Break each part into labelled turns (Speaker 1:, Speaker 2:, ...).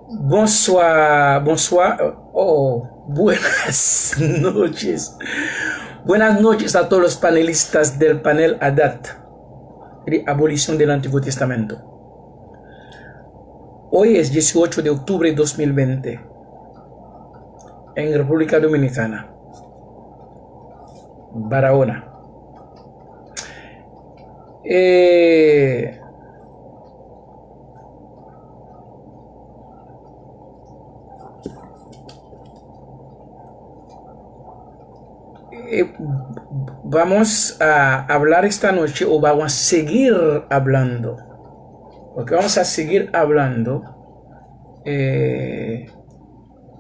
Speaker 1: Bonsoir, bonsoir, buenas noches. Buenas noches a todos los panelistas del panel ADAT, de abolición del Antiguo Testamento. Hoy es 18 de octubre de 2020, en República Dominicana, Barahona. Vamos a hablar esta noche, o vamos a seguir hablando, porque vamos a seguir hablando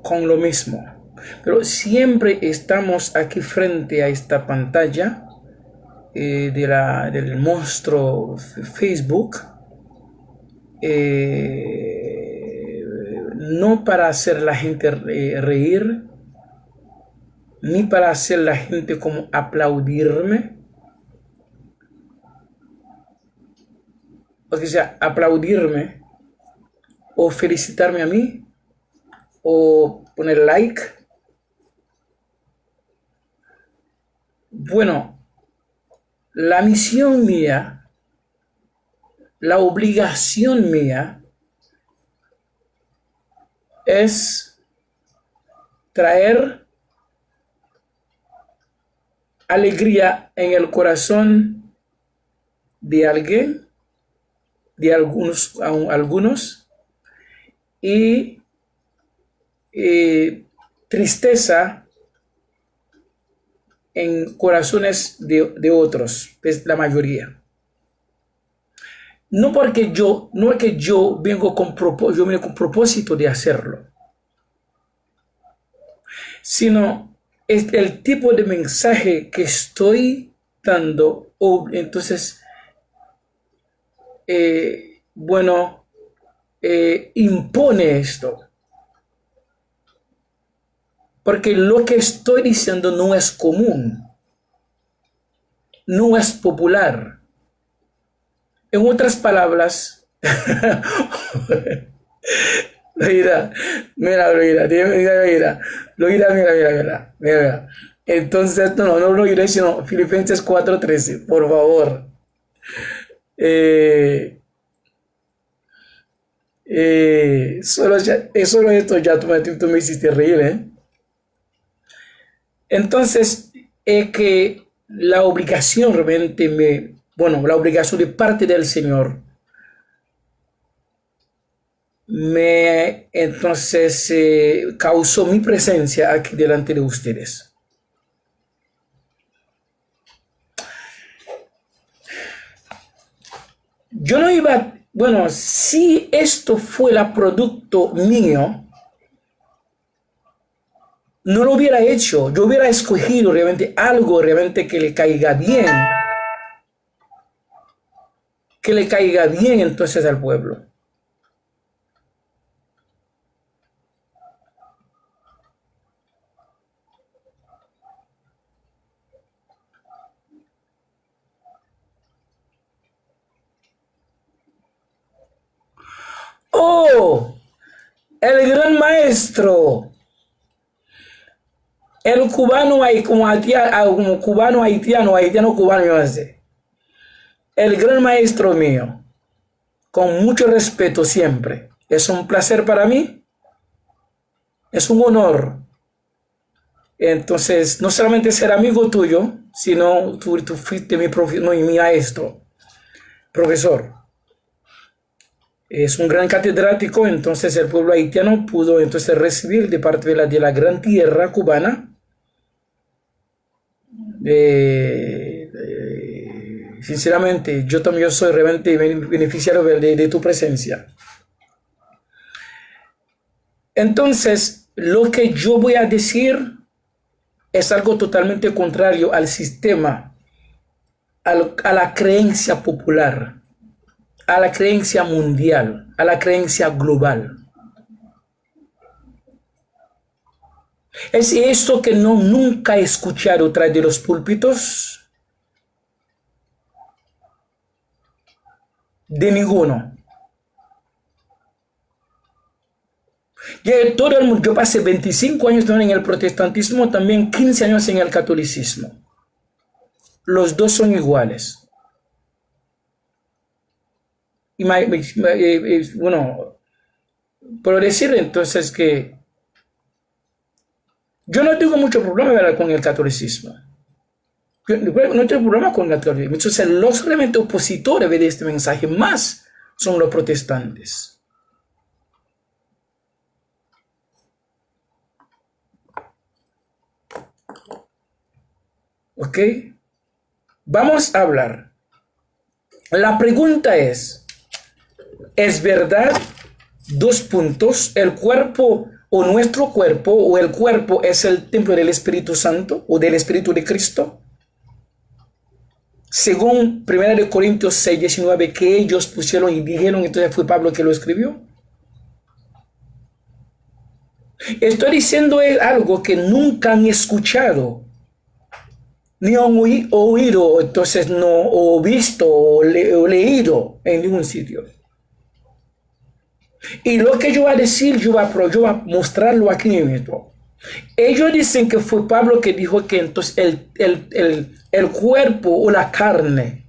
Speaker 1: con lo mismo, pero siempre estamos aquí frente a esta pantalla del monstruo Facebook, no para hacer la gente reír, ni para hacer la gente como aplaudirme, o sea, aplaudirme o felicitarme a mí o poner like. Bueno, la misión mía, la obligación mía es traer alegría en el corazón de alguien, de algunos, y tristeza en corazones de otros, es la mayoría. No es que yo vengo con propósito de hacerlo, sino es el tipo de mensaje que estoy dando. Entonces, impone esto. Porque lo que estoy diciendo no es común, no es popular. En otras palabras, mira. Entonces, no lo diré, sino Filipenses 4:13, por favor. Solo esto ya tú me hiciste reír, ¿eh? Entonces, es que la obligación realmente la obligación de parte del Señor entonces causó mi presencia aquí delante de ustedes. Yo no iba, si esto fuera producto mío, no lo hubiera hecho. Yo hubiera escogido realmente algo realmente que le caiga bien. Que le caiga bien entonces al pueblo. ¡Oh! El gran maestro. El cubano, como cubano haitiano, haitiano cubano, yo no sé. El gran maestro mío, con mucho respeto siempre. Es un placer para mí, es un honor. Entonces, no solamente ser amigo tuyo, sino tú fuiste mi maestro, profesor. Es un gran catedrático, entonces el pueblo haitiano pudo entonces recibir de parte de la gran tierra cubana sinceramente, yo también soy realmente beneficiario de tu presencia. Entonces, lo que yo voy a decir es algo totalmente contrario al sistema, a la creencia popular, a la creencia mundial, a la creencia global. Es esto que nunca he escuchado tras de los púlpitos de ninguno. Todo el mundo, yo pasé 25 años en el protestantismo, también 15 años en el catolicismo. Los dos son iguales. Y bueno, puedo decir entonces que yo no tengo mucho problema, ¿verdad?, con el catolicismo. Yo no tengo problema con el catolicismo. Entonces, los realmente opositores de este mensaje más son los protestantes. ¿Ok? Vamos a hablar. La pregunta es verdad? Dos puntos. El cuerpo o nuestro cuerpo o el cuerpo es el templo del Espíritu Santo o del Espíritu de Cristo. Según 1 Corintios 6, 19, que ellos pusieron y dijeron, entonces fue Pablo que lo escribió. Estoy diciendo algo que nunca han escuchado, ni han oído, entonces no, o visto, o leído en ningún sitio. Y lo que yo voy a decir, yo voy a mostrarlo aquí mismo. Ellos dicen que fue Pablo que dijo que entonces el cuerpo o la carne,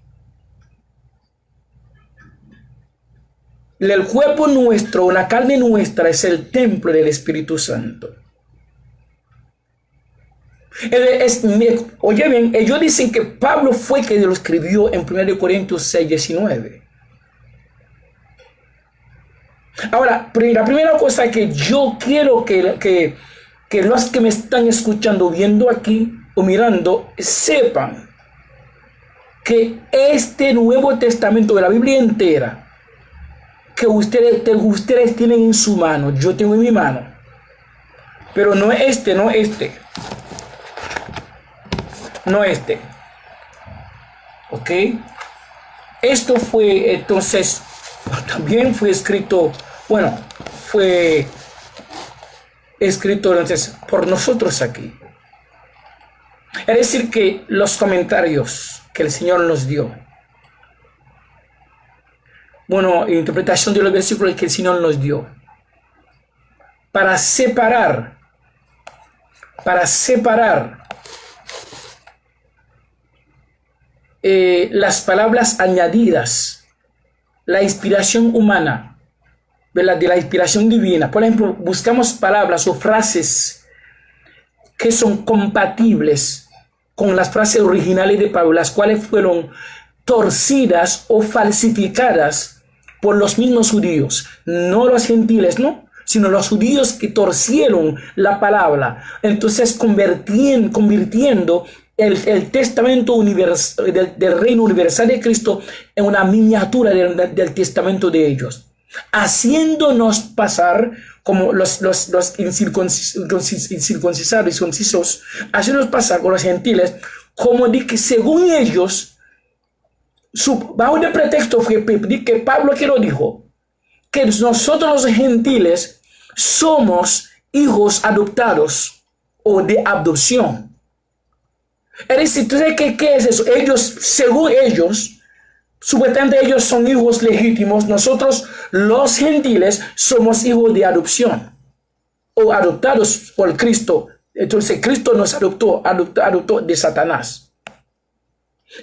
Speaker 1: el cuerpo nuestro o la carne nuestra es el templo del Espíritu Santo. Oye bien, ellos dicen que Pablo fue que lo escribió en 1 Corintios 6, 19. Ahora, la primera cosa que yo quiero que los que me están escuchando, viendo aquí o mirando, sepan que este Nuevo Testamento de la Biblia entera, que ustedes tienen en su mano, yo tengo en mi mano, pero no este, no este. ¿Ok? Esto fue, entonces, también fue escrito, bueno, fue escrito entonces por nosotros aquí. Es decir, que los comentarios que el Señor nos dio, bueno, interpretación de los versículos que el Señor nos dio, para separar las palabras añadidas, la inspiración humana, de la inspiración divina. Por ejemplo, buscamos palabras o frases que son compatibles con las frases originales de Pablo, las cuales fueron torcidas o falsificadas por los mismos judíos, no los gentiles, no, sino los judíos que torcieron la palabra, entonces convirtiendo el testamento del reino universal de Cristo en una miniatura del testamento de ellos, haciéndonos pasar como los incircuncisados y concisos, haciéndonos pasar con los gentiles, como de que según ellos, bajo el pretexto que Pablo que lo dijo, que nosotros los gentiles somos hijos adoptados o de adopción. Es decir, ¿qué es eso? Ellos, según ellos, supuestamente ellos son hijos legítimos. Nosotros, los gentiles, somos hijos de adopción o adoptados por Cristo. Entonces, Cristo nos adoptó de Satanás.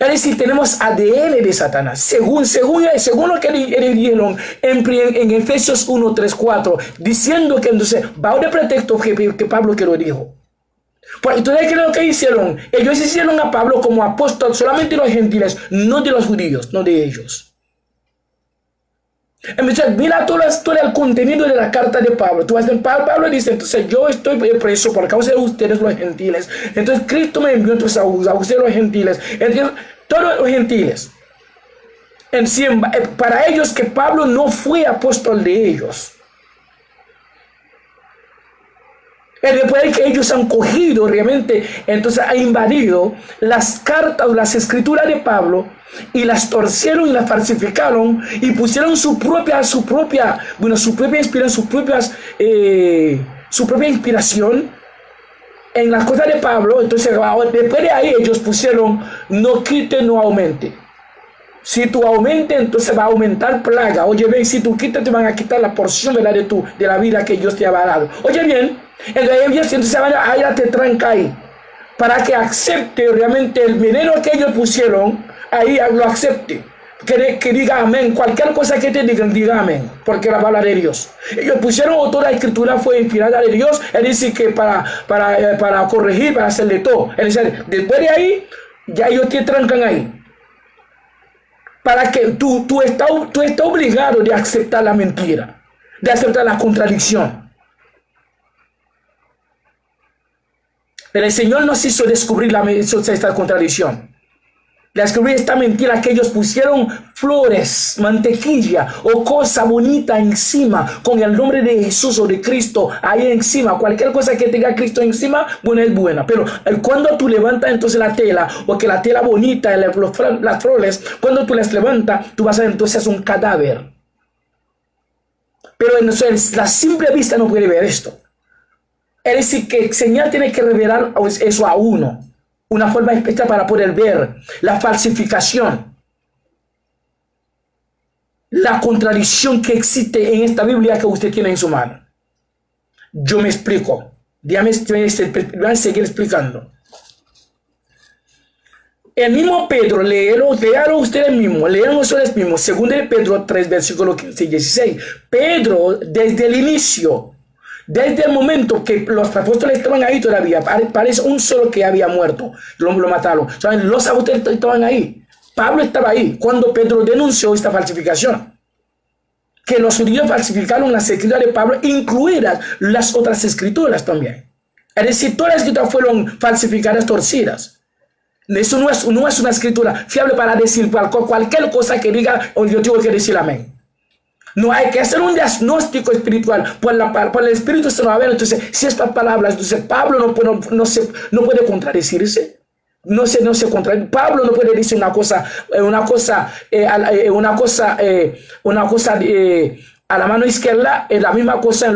Speaker 1: Es decir, tenemos ADN de Satanás. Según lo que dijeron en Efesios 1, 3, 4, diciendo que entonces, bajo el pretexto que Pablo que lo dijo. Pues entonces, ¿qué es lo que hicieron? Ellos hicieron a Pablo como apóstol solamente de los gentiles, no de los judíos, no de ellos. Entonces, mira todo el contenido de la carta de Pablo. Pablo dice, entonces yo estoy preso por causa de ustedes los gentiles. Entonces Cristo me envió entonces a ustedes los gentiles. Entonces, todos los gentiles. Para ellos que Pablo no fue apóstol de ellos. Después de que ellos han cogido realmente, entonces han invadido las cartas o las escrituras de Pablo y las torcieron y las falsificaron y pusieron su propia inspiración en las cosas de Pablo. Entonces después de ahí ellos pusieron no quite, no aumente. Si tú aumentas, entonces va a aumentar plaga. Oye bien, si tú quitas, te van a quitar la porción de la vida que Dios te ha dado. Oye bien, entonces ahí te tranca ahí. Para que acepte realmente el veneno que ellos pusieron, ahí lo acepte. Que diga amén. Cualquier cosa que te digan, diga amén. Porque la palabra de Dios. Ellos pusieron toda la escritura fue inspirada de Dios. Él dice que para corregir, para hacerle todo. Él dice, después de ahí, ya ellos te trancan ahí. Para que tú estás obligado de aceptar la mentira, de aceptar la contradicción. Pero el Señor nos hizo descubrir esta contradicción. Descubrir esta mentira que ellos pusieron flores, mantequilla o cosa bonita encima con el nombre de Jesús o de Cristo ahí encima. Cualquier cosa que tenga Cristo encima, bueno, es buena. Pero cuando tú levantas entonces la tela, o que la tela bonita, las flores, cuando tú las levantas, tú vas a ver entonces un cadáver. Pero entonces la simple vista no puede ver esto. Es decir, que el Señor tiene que revelar eso a uno. Una forma especial para poder ver la falsificación, la contradicción que existe en esta Biblia que usted tiene en su mano. Yo me explico. Déjame seguir explicando. El mismo Pedro, léalo ustedes mismos, lean ustedes mismos, 2 de Pedro 3, versículo 15 y 16. Pedro, desde el inicio, desde el momento que los apóstoles estaban ahí todavía, parece un solo que había muerto, lo mataron. ¿Saben? Los apóstoles estaban ahí. Pablo estaba ahí cuando Pedro denunció esta falsificación. Que los judíos falsificaron las escrituras de Pablo, incluidas las otras escrituras también. Es decir, todas las escrituras fueron falsificadas, torcidas. Eso no es una escritura fiable para decir cualquier cosa que diga, yo tengo que decir amén. No hay que hacer un diagnóstico espiritual por el Espíritu Santo. A ver, entonces, si estas palabras, entonces Pablo no puede contradecirse. No se contradice. Pablo no puede decir una cosa a la mano izquierda, la misma cosa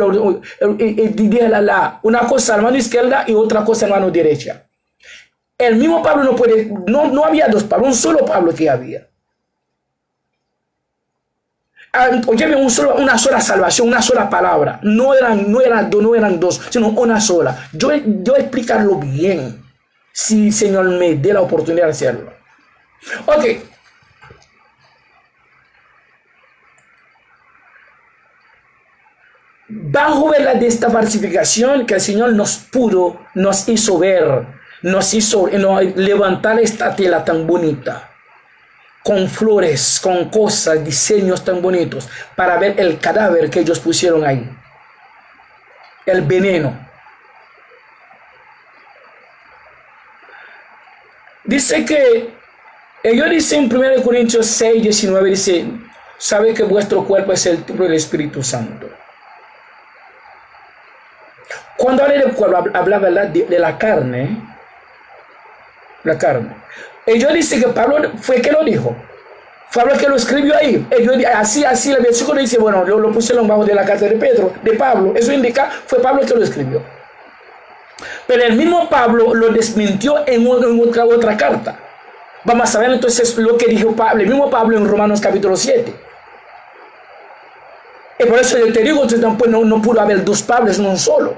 Speaker 1: una cosa a la mano izquierda y otra cosa a la mano derecha. El mismo Pablo no puede, no había dos Pablo, un solo Pablo que había. Oye, una sola salvación, una sola palabra. No eran dos, sino una sola. Yo explicarlo bien, si el Señor me dé la oportunidad de hacerlo. Ok. Bajo de esta falsificación que el Señor nos hizo ver, nos hizo levantar esta tela tan bonita, con flores, con cosas, diseños tan bonitos, para ver el cadáver que ellos pusieron ahí, el veneno. Dice que, ellos dicen en 1 Corintios 6, 19, dice, sabe que vuestro cuerpo es el templo del Espíritu Santo. Cuando habla del cuerpo, hablaba de la carne, ellos dicen que Pablo fue que lo dijo. Pablo que lo escribió ahí. Así el versículo dice, bueno, lo pusieron bajo de la carta de Pablo. Eso indica, fue Pablo que lo escribió. Pero el mismo Pablo lo desmintió en otra carta. Vamos a ver entonces lo que dijo Pablo, el mismo Pablo en Romanos capítulo 7. Y por eso yo te digo, no pudo haber dos Pablos, no un solo.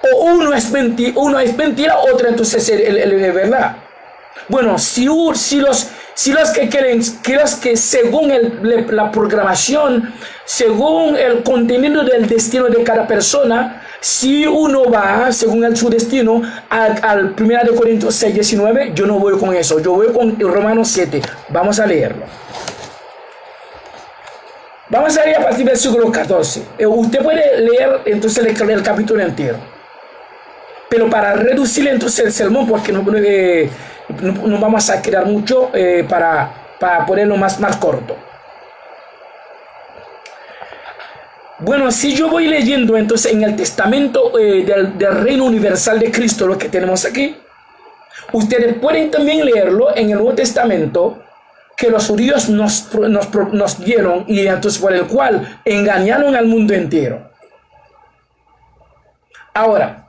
Speaker 1: O uno es mentira, otro entonces es verdad. Bueno, si los que según la programación, según el contenido del destino de cada persona, si uno va según su destino al 1 Corintios 6, 19, yo no voy con eso, yo voy con Romanos 7. Vamos a leerlo. Vamos a leer a partir del versículo 14. Usted puede leer entonces el capítulo entero. Pero para reducir entonces el sermón, porque no vamos a quedar mucho para ponerlo más corto. Bueno, si yo voy leyendo entonces en el testamento del reino universal de Cristo, lo que tenemos aquí, ustedes pueden también leerlo en el Nuevo Testamento, que los judíos nos dieron y entonces por el cual engañaron al mundo entero. Ahora,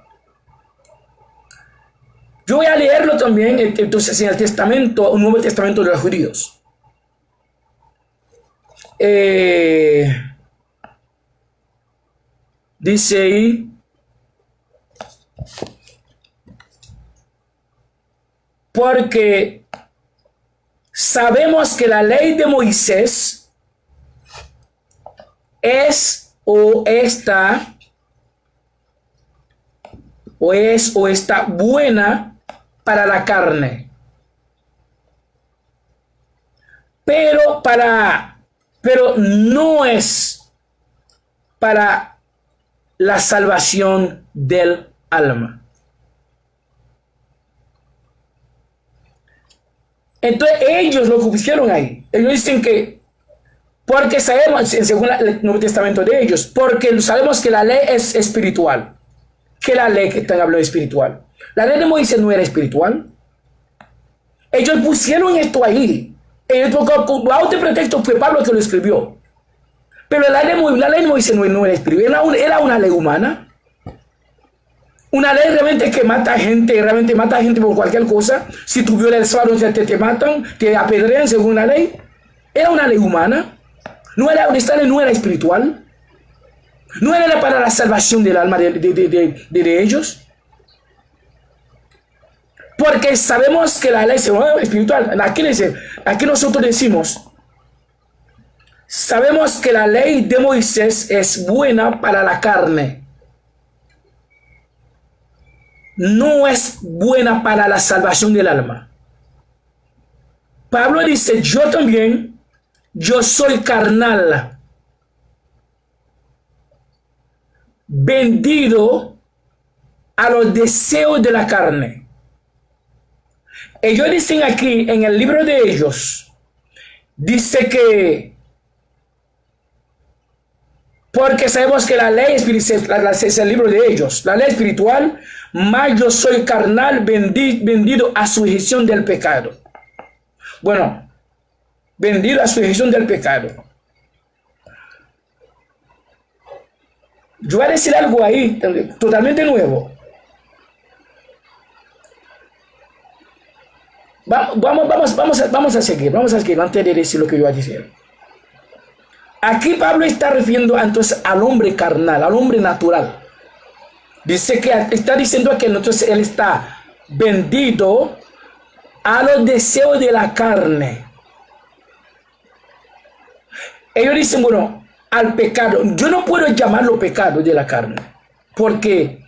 Speaker 1: yo voy a leerlo también entonces en el Nuevo Testamento de los judíos. Dice ahí, porque sabemos que la ley de Moisés es o está buena para la carne, pero no es para la salvación del alma. Entonces ellos lo que pusieron ahí, ellos dicen que porque sabemos, según el Nuevo Testamento de ellos, porque sabemos que la ley es espiritual. ¿Qué la ley que están hablando espiritual? La ley de Moisés no era espiritual. Ellos pusieron esto ahí. Bajo este pretexto fue Pablo que lo escribió. Pero la ley de Moisés no era espiritual, era una ley humana. Una ley realmente que mata gente por cualquier cosa. Si tú violas el sábado, te matan, te apedrean según la ley. Era una ley humana. Esta ley no era espiritual. No era para la salvación del alma de ellos. Porque sabemos que la ley es espiritual. Aquí nosotros decimos, sabemos que la ley de Moisés es buena para la carne. No es buena para la salvación del alma. Pablo dice, yo soy carnal, vendido a los deseos de la carne. Ellos dicen aquí en el libro de ellos, dice que porque sabemos que la ley espiritual es el libro de ellos, la ley espiritual, mas yo soy carnal, vendido a sujeción del pecado. Bueno, vendido a sujeción del pecado. Yo voy a decir algo ahí, totalmente nuevo. Vamos a seguir antes de decir lo que yo voy a decir. Aquí Pablo está refiriendo entonces al hombre carnal, al hombre natural. Dice que está diciendo que entonces él está vendido a los deseos de la carne. Ellos dicen, bueno, al pecado. Yo no puedo llamarlo pecado de la carne, porque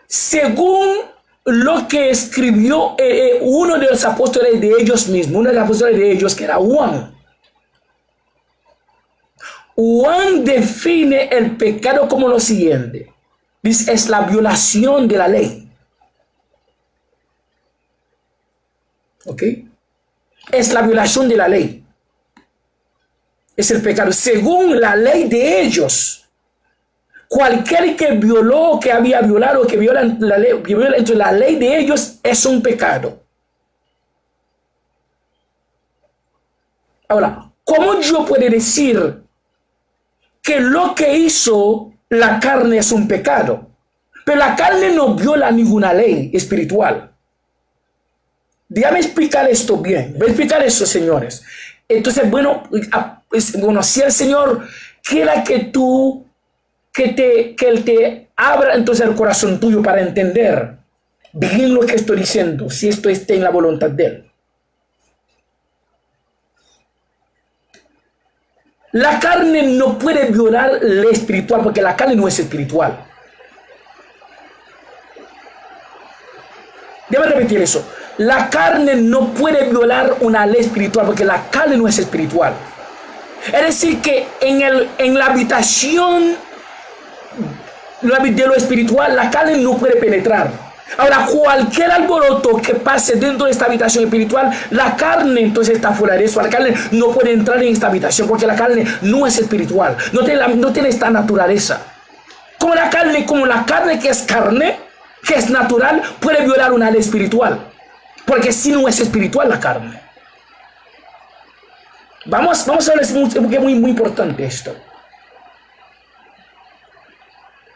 Speaker 1: según lo que escribió uno de los apóstoles de ellos mismos, uno de los apóstoles de ellos, que era Juan. Juan define el pecado como lo siguiente. Dice, es la violación de la ley. ¿Ok? Es la violación de la ley. Es el pecado. Según la ley de ellos, cualquier que violó, que había violado, que viola la ley, entonces la ley de ellos es un pecado. Ahora, ¿cómo yo puedo decir que lo que hizo la carne es un pecado? Pero la carne no viola ninguna ley espiritual. Déjame explicar esto bien. Voy a explicar esto, señores. Entonces, bueno, si el Señor quiera que Él te abra entonces el corazón tuyo para entender bien lo que estoy diciendo, si esto está en la voluntad de Él. La carne no puede violar lo espiritual, porque la carne no es espiritual. Déjame repetir eso. La carne no puede violar una ley espiritual, porque la carne no es espiritual. Es decir, que en la habitación de lo espiritual, la carne no puede penetrar. Ahora, cualquier alboroto que pase dentro de esta habitación espiritual, la carne entonces está fuera de eso. La carne no puede entrar en esta habitación, porque la carne no es espiritual. No tiene esta naturaleza. Como la carne que es carne, que es natural, puede violar una ley espiritual. Porque si no es espiritual la carne. Vamos a ver, porque es muy importante esto.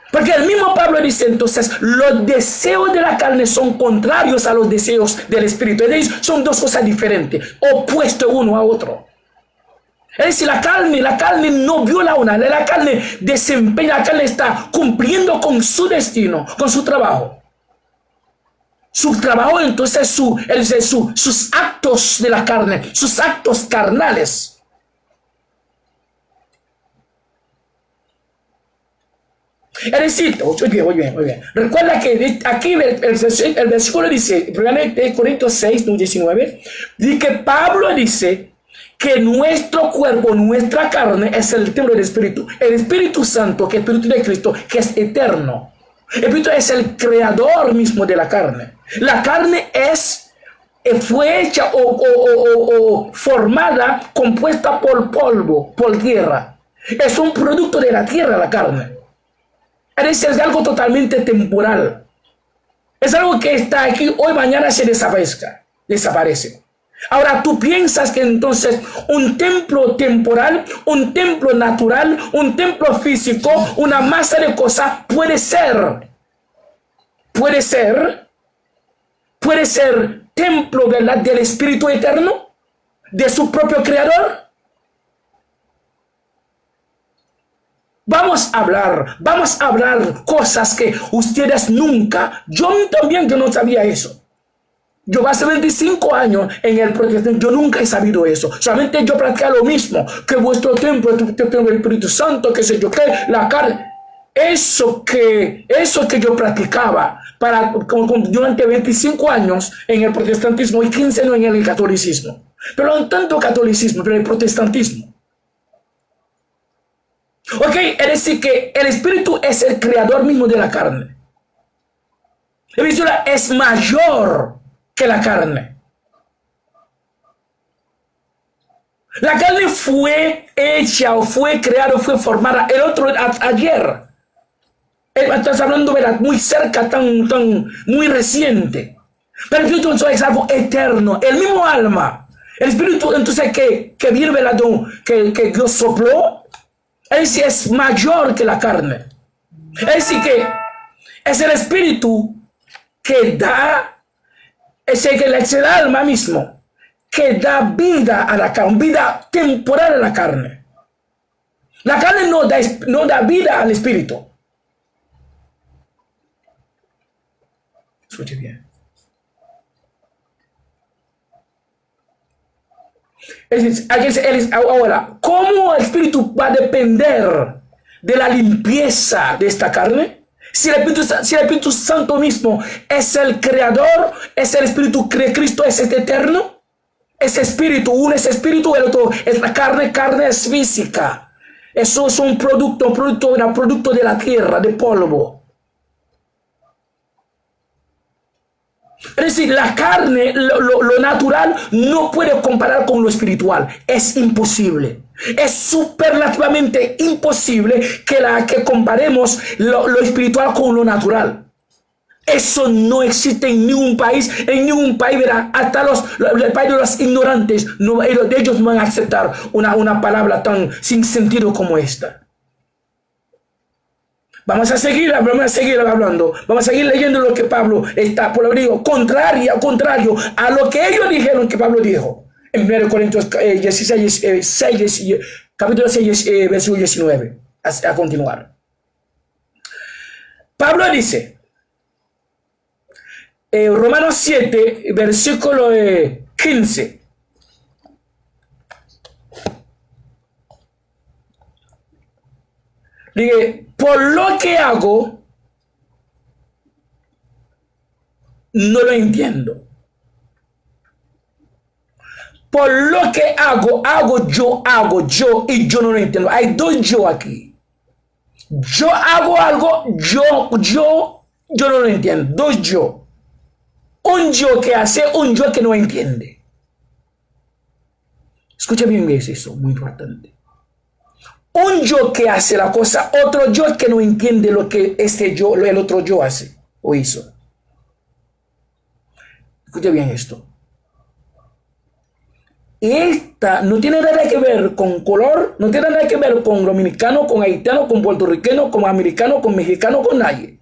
Speaker 1: Porque el mismo Pablo dice entonces, los deseos de la carne son contrarios a los deseos del espíritu. Ellos son dos cosas diferentes, opuestos uno a otro. Es decir, la carne no viola una, la carne desempeña, la carne está cumpliendo con su destino, con su trabajo. Su trabajo, entonces, sus actos de la carne, sus actos carnales. Es decir, muy bien. Recuerda que aquí el versículo dice, 1 Corintios 6, 19, dice que Pablo dice que nuestro cuerpo, nuestra carne es el templo del Espíritu. El Espíritu Santo, que es el Espíritu de Cristo, que es eterno. El Espíritu es el creador mismo de la carne. La carne fue hecha o formada, compuesta por polvo, por tierra. Es un producto de la tierra, la carne. Es decir, es algo totalmente temporal. Es algo que está aquí, hoy, mañana se desaparece. Ahora, tú piensas que entonces un templo temporal, un templo natural, un templo físico, una masa de cosas puede ser templo del Espíritu Eterno, de su propio Creador. Vamos a hablar cosas que ustedes nunca, yo no sabía eso. Yo hace 25 años en el protestantismo, yo nunca he sabido eso. Solamente yo practicaba lo mismo, que vuestro templo es el templo del Espíritu Santo, que sé yo qué, la carne. Eso que yo practicaba durante 25 años en el protestantismo y 15 años en el catolicismo. Pero no tanto catolicismo, pero el protestantismo. Ok, es decir que el Espíritu es el creador mismo de la carne. La visión es mayor que la carne. La carne fue hecha o fue creada o fue formada ayer. Estás hablando, ¿verdad? Muy cerca, muy reciente. Pero el Espíritu es algo eterno, el mismo alma. El Espíritu entonces que viene, ¿verdad? Que Dios sopló. Es decir, es mayor que la carne. Es decir, que es el Espíritu que da, es el alma mismo, que da vida a la carne, vida temporal a la carne. La carne no da vida al Espíritu. Escuche bien. Ahora, ¿cómo el Espíritu va a depender de la limpieza de esta carne? Si el Espíritu Santo mismo es el creador, es el Espíritu de Cristo, es el eterno. Ese espíritu, uno es espíritu, el otro es la carne. Carne es física. Eso es un producto de la tierra, de polvo. Es decir, la carne, lo natural, no puede comparar con lo espiritual. Es imposible. Es supernaturalmente imposible que comparemos lo espiritual con lo natural. Eso no existe en ningún país, ¿verdad? Hasta el país de los ignorantes, ellos no van a aceptar una palabra tan sin sentido como esta. Vamos a seguir hablando. Vamos a seguir leyendo lo que Pablo está, por lo digo, contrario a lo que ellos dijeron que Pablo dijo. En 1 Corintios 16, capítulo 6, versículo 19. A continuar. Pablo dice, Romanos 7, versículo 15. Dice, por lo que hago, no lo entiendo. Por lo que hago yo y yo no lo entiendo. Hay dos yo aquí. Yo hago algo, yo no lo entiendo. Dos yo. Un yo que hace, un yo que no entiende. Escucha bien eso, muy importante. Un yo que hace la cosa, otro yo que no entiende lo que el otro yo hace o hizo. Escucha bien esto. Esta no tiene nada que ver con color, no tiene nada que ver con dominicano, con haitiano, con puertorriqueño, con americano, con mexicano, con nadie.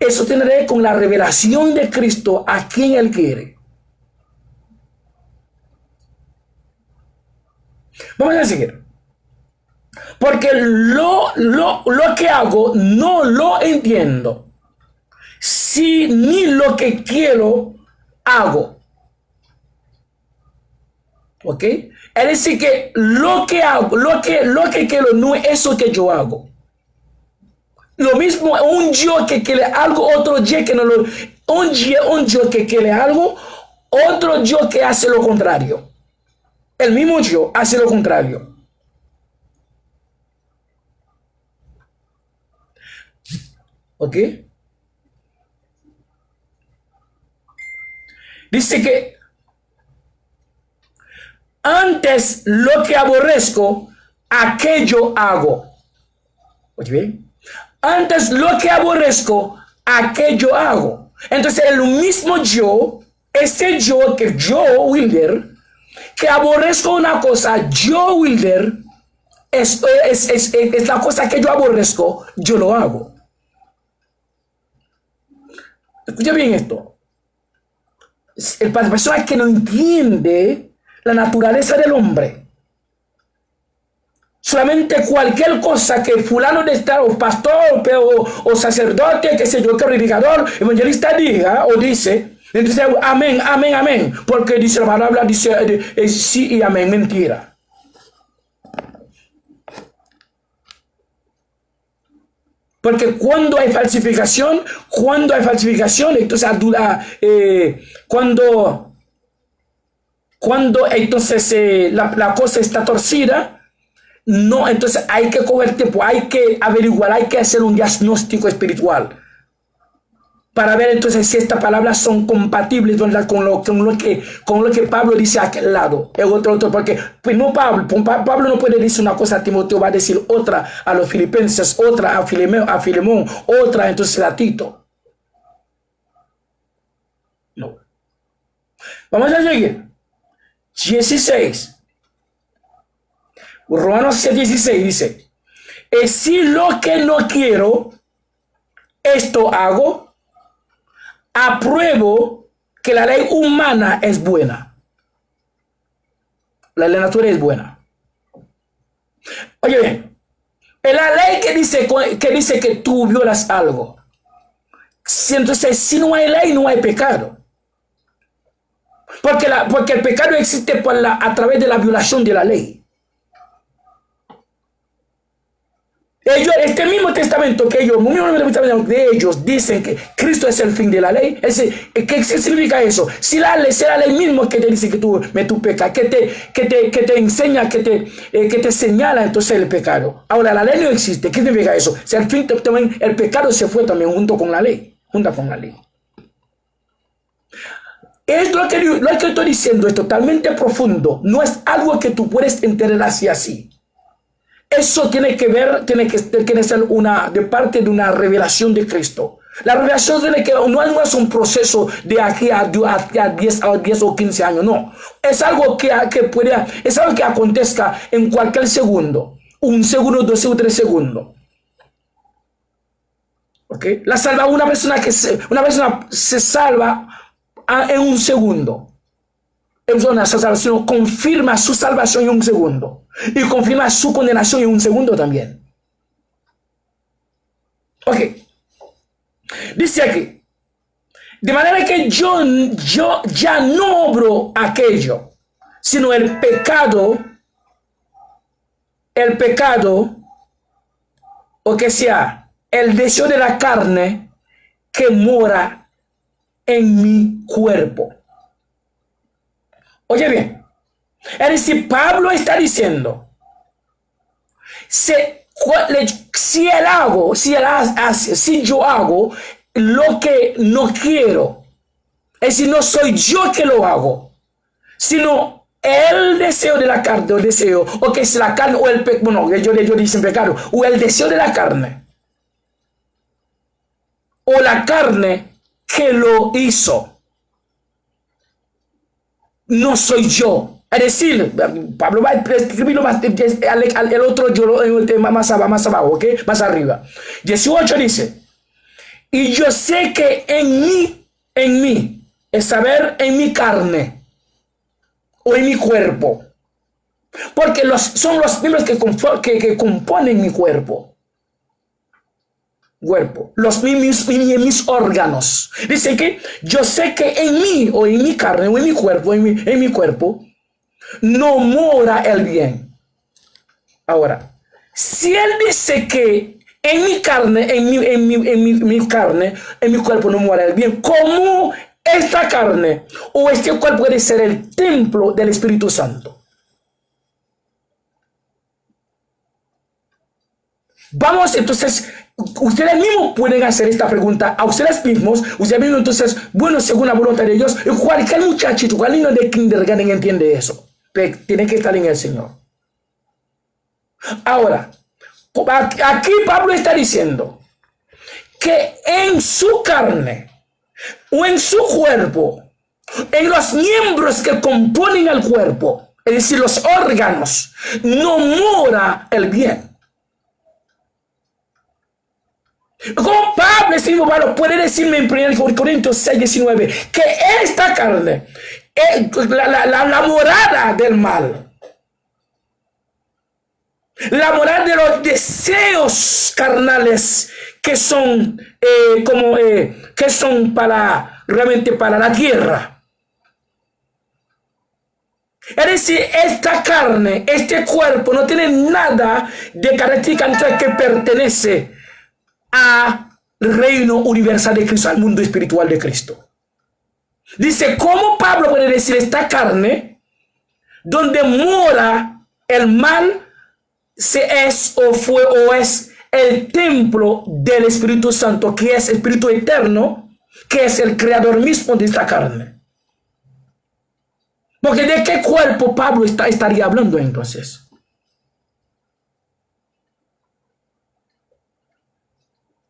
Speaker 1: Eso tiene que ver con la revelación de Cristo a quien Él quiere. Vamos a seguir. Porque lo que hago no lo entiendo. Si ni lo que quiero hago. ¿Ok? Es decir que lo que hago, lo que quiero no es eso que yo hago. Lo mismo un yo que quiere algo, otro yo que no lo... Un yo que quiere algo, otro yo que hace lo contrario. El mismo yo hace lo contrario. ¿Ok? Dice que antes lo que aborrezco, aquello hago. Oye bien. Antes lo que aborrezco, aquello hago. Entonces el mismo yo, este yo que yo, Wilder, que aborrezco una cosa, yo, Wilder, es la cosa que yo aborrezco, yo lo hago. Escucha bien esto. La persona que no entiende la naturaleza del hombre, solamente cualquier cosa que fulano de estar, o pastor, o sacerdote, que sé yo, que predicador, evangelista diga o dice, entonces amén, amén, amén, porque dice la palabra, dice sí y amén, mentira. Porque cuando hay falsificación, entonces cuando entonces la cosa está torcida, no, entonces hay que coger tiempo, hay que averiguar, hay que hacer un diagnóstico espiritual para ver entonces si estas palabras son compatibles con lo que Pablo dice a aquel lado. El otro, porque pues no Pablo no puede decir una cosa a Timoteo, va a decir otra a los filipenses, otra a Filemón, otra entonces a Tito. No. Vamos a seguir. 16. Romanos 16 dice, si lo que no quiero, esto hago, apruebo que la ley humana es buena. La ley natural es buena. Oye bien, es la ley que dice que tú violas algo. Entonces, si no hay ley, no hay pecado. Porque el pecado existe a través de la violación de la ley. Este mismo testamento de ellos dicen que Cristo es el fin de la ley. ¿Qué significa eso? Si la ley mismo que te dice que tú pecas, que te enseña, que te señala entonces el pecado. Ahora la ley no existe. ¿Qué significa eso? Si al fin también el pecado se fue también junto con la ley. Es lo que estoy diciendo es totalmente profundo. No es algo que tú puedes entender así. Eso tiene que ser de parte de una revelación de Cristo. La revelación tiene que no es un proceso de aquí a 10 o 15 años, no. Es algo es algo que acontezca en cualquier segundo. 1 segundo, 2 segundos, 3 segundos. ¿Ok? Una persona se salva en 1 segundo. Una salvación confirma su salvación en 1 segundo y confirma su condenación en 1 segundo también. Ok. Dice aquí, de manera que yo ya no obro aquello, sino el pecado, o que sea, el deseo de la carne que mora en mi cuerpo. Oye bien, es decir, Pablo está diciendo, si yo hago lo que no quiero, es decir, no soy yo que lo hago, sino el deseo de la carne, o que es la carne, o el pecado, bueno, ellos dicen pecado, o el deseo de la carne, o la carne que lo hizo. No soy yo. Es decir, Pablo va a escribirlo el otro yo más abajo, ¿ok? Más arriba. 18 dice, y yo sé que en mí, es saber en mi carne o en mi cuerpo, Porque son los miembros que componen mi cuerpo. Mis órganos. Dice que yo sé que en mí, o en mi carne, o en mi cuerpo, en mi cuerpo, no mora el bien. Ahora, si él dice que en mi carne, mi carne, en mi cuerpo no mora el bien, ¿cómo esta carne o este cuerpo puede ser el templo del Espíritu Santo? Vamos, entonces, ustedes mismos pueden hacer esta pregunta a ustedes mismos. Ustedes mismos, entonces, bueno, según la voluntad de Dios, cualquier muchachito, cualquier niño de kindergarten entiende eso. Pero tiene que estar en el Señor. Ahora, aquí Pablo está diciendo que en su carne o en su cuerpo, en los miembros que componen el cuerpo, es decir, los órganos, no mora el bien. Como Pablo, ese mismo Pablo, puede decirme en 1 Corintios 6, 19, que esta carne es la morada del mal. La morada de los deseos carnales que son realmente para la tierra. Es decir, esta carne, este cuerpo no tiene nada de característica que pertenece al reino universal de Cristo, al mundo espiritual de Cristo. Dice, ¿cómo Pablo puede decir esta carne donde mora el mal? Es el templo del Espíritu Santo, que es el Espíritu eterno, que es el creador mismo de esta carne. Porque ¿de qué cuerpo Pablo estaría hablando entonces?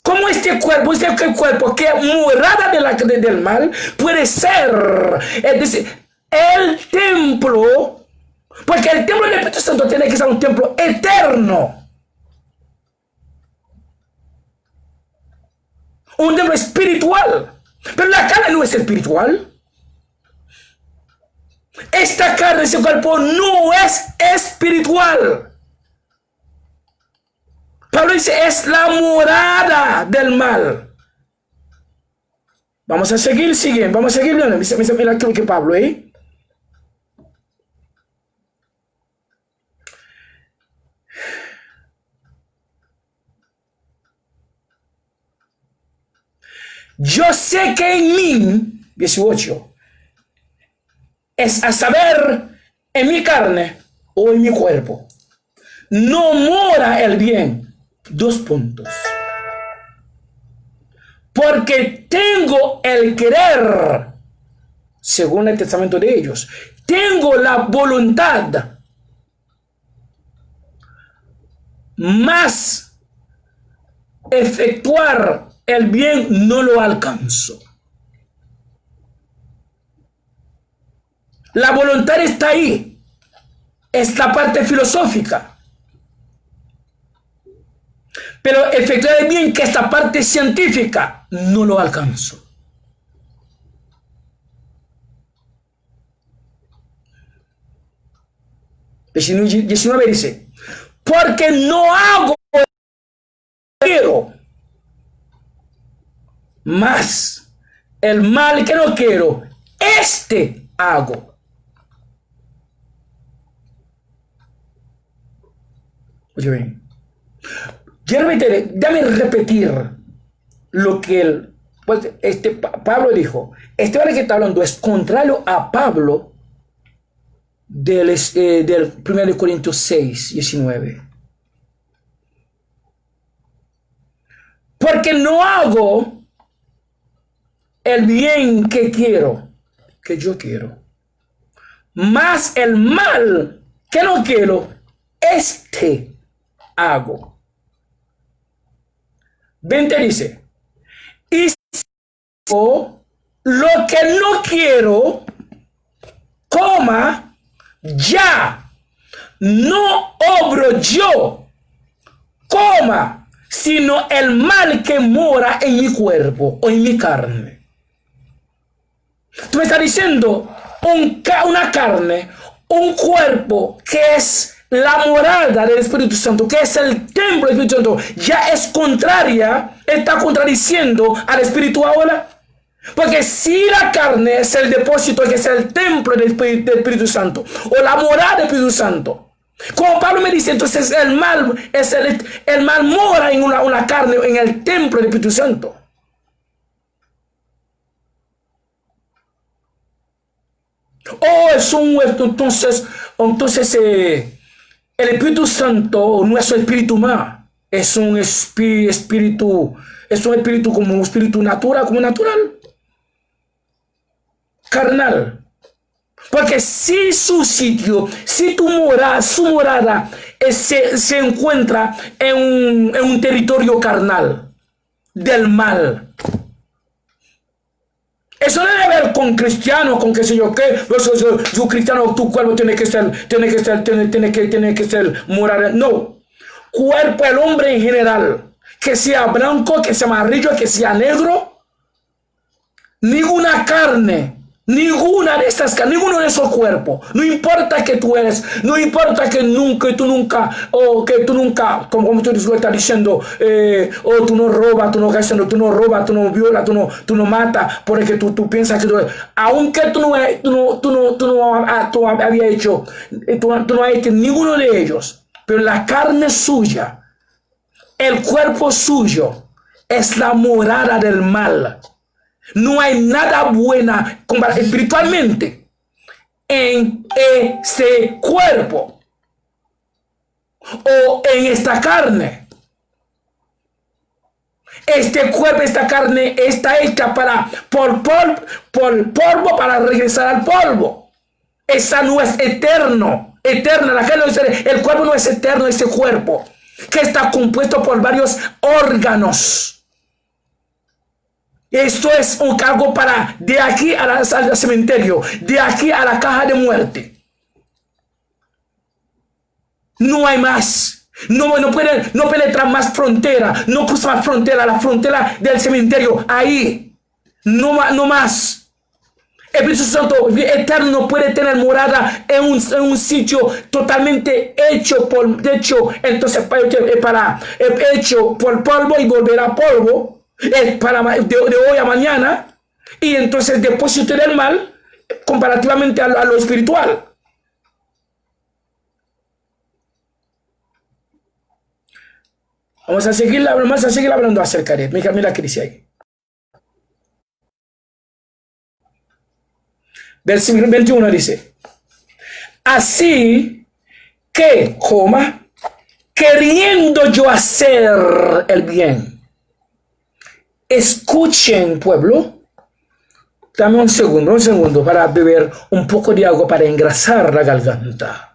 Speaker 1: ¿Cómo este cuerpo que morada del mal puede ser, es decir, el templo? Porque el templo del Espíritu Santo tiene que ser un templo eterno. Un templo espiritual. Pero la carne no es espiritual. Esta carne, ese cuerpo, no es espiritual. Pablo dice, es la morada del mal. Vamos a seguir viendo. Mira que Pablo, Yo sé que en mí, 18, es a saber, en mi carne o en mi cuerpo, no mora el bien. 2 puntos. Porque tengo el querer, según el testamento de ellos, tengo la voluntad, más efectuar el bien no lo alcanzo. La voluntad está ahí. Es la parte filosófica. Pero efectuar el bien, que es la parte científica, no lo alcanzo. El 19 dice, porque no hago lo que quiero, más el mal que no quiero, este hago. Oye bien, déjame repetir lo que Pablo dijo. Este hombre que está hablando es contrario a Pablo del 1 Corintios 6, 19. Porque no hago el bien que yo quiero, más el mal que no quiero, este hago. 20 dice, y lo que no quiero, ya no obro yo, sino el mal que mora en mi cuerpo o en mi carne. Tú me estás diciendo una carne un cuerpo que es la morada del Espíritu Santo, que es el templo del Espíritu Santo, ya es contraria, está contradiciendo al Espíritu ahora. Porque si la carne es el depósito, que es el templo del Espíritu Santo, o la morada del Espíritu Santo, como Pablo me dice, entonces el mal mora en una carne, en el templo del Espíritu Santo. Entonces el Espíritu Santo no es un espíritu más, es un espíritu como un espíritu natural, carnal. Porque si su sitio, si su morada se encuentra en un territorio carnal del mal. Eso no debe ver con cristiano, con qué sé yo qué. Yo cristiano, tu cuerpo tiene que ser moral. No. Cuerpo, el hombre en general, que sea blanco, que sea amarillo, que sea negro, ninguna carne, ninguna de estas carnes, ninguno de esos cuerpos, no importa que tú eres, no importa que tú nunca, como tú estás diciendo, tú no robas, tú no gastas, tú no robas, tú no violas, tú no matas, porque tú piensas que aunque tú no habías hecho, tú no has hecho ninguno de ellos, pero la carne suya, el cuerpo suyo, es la morada del mal. No hay nada buena espiritualmente en ese cuerpo o en esta carne. Este cuerpo, esta carne está hecha por polvo para regresar al polvo. Esa no es eterna. El cuerpo no es eterno, ese cuerpo que está compuesto por varios órganos. Esto es un cargo para de aquí al cementerio, de aquí a la caja de muerte. No hay más. No penetra más frontera, no cruza más frontera, la frontera del cementerio. Ahí, no más. El Espíritu Santo eterno puede tener morada en un sitio totalmente hecho por polvo y volverá a polvo. De hoy a mañana, y entonces depósito del mal comparativamente a lo espiritual. Vamos a seguir hablando acerca de él. Mira que dice ahí. Versículo 21 dice: así que, queriendo yo hacer el bien. Escuchen, pueblo. Dame un segundo para beber un poco de agua para engrasar la garganta.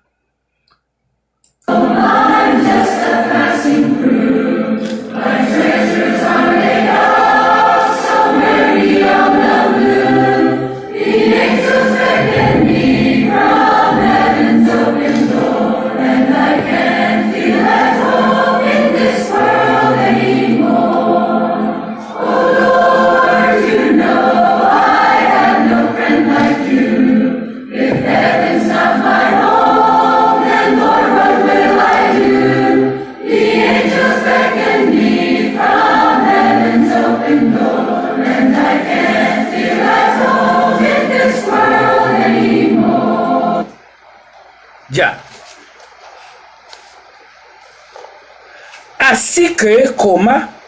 Speaker 1: Ya. Así que,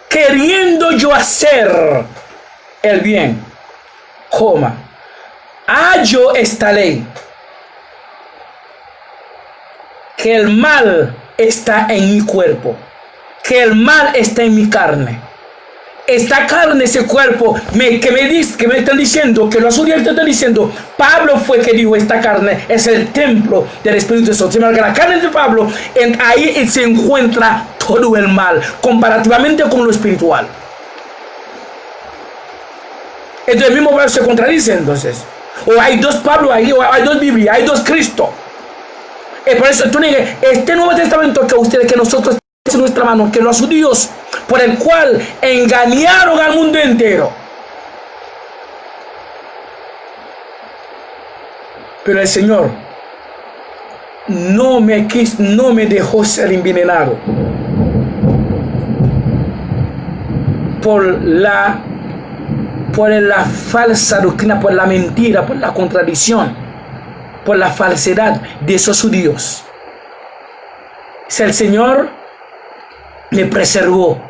Speaker 1: queriendo yo hacer el bien, hallo esta ley, que el mal está en mi cuerpo, que el mal está en mi carne. Esta carne, ese cuerpo, que me están diciendo, que los judíos están diciendo, Pablo fue que dijo, esta carne es el templo del Espíritu Santo. La carne de Pablo, ahí se encuentra todo el mal, comparativamente con lo espiritual. Entonces el mismo Pablo se contradice entonces. O hay dos Pablo ahí, o hay dos Biblia, hay dos Cristo. Por eso, este Nuevo Testamento que nosotros en nuestra mano, que los judíos, por el cual engañaron al mundo entero. Pero el Señor no me dejó ser envenenado por la falsa doctrina, por la mentira, por la contradicción, por la falsedad de esos judíos. Si el Señor me preservó,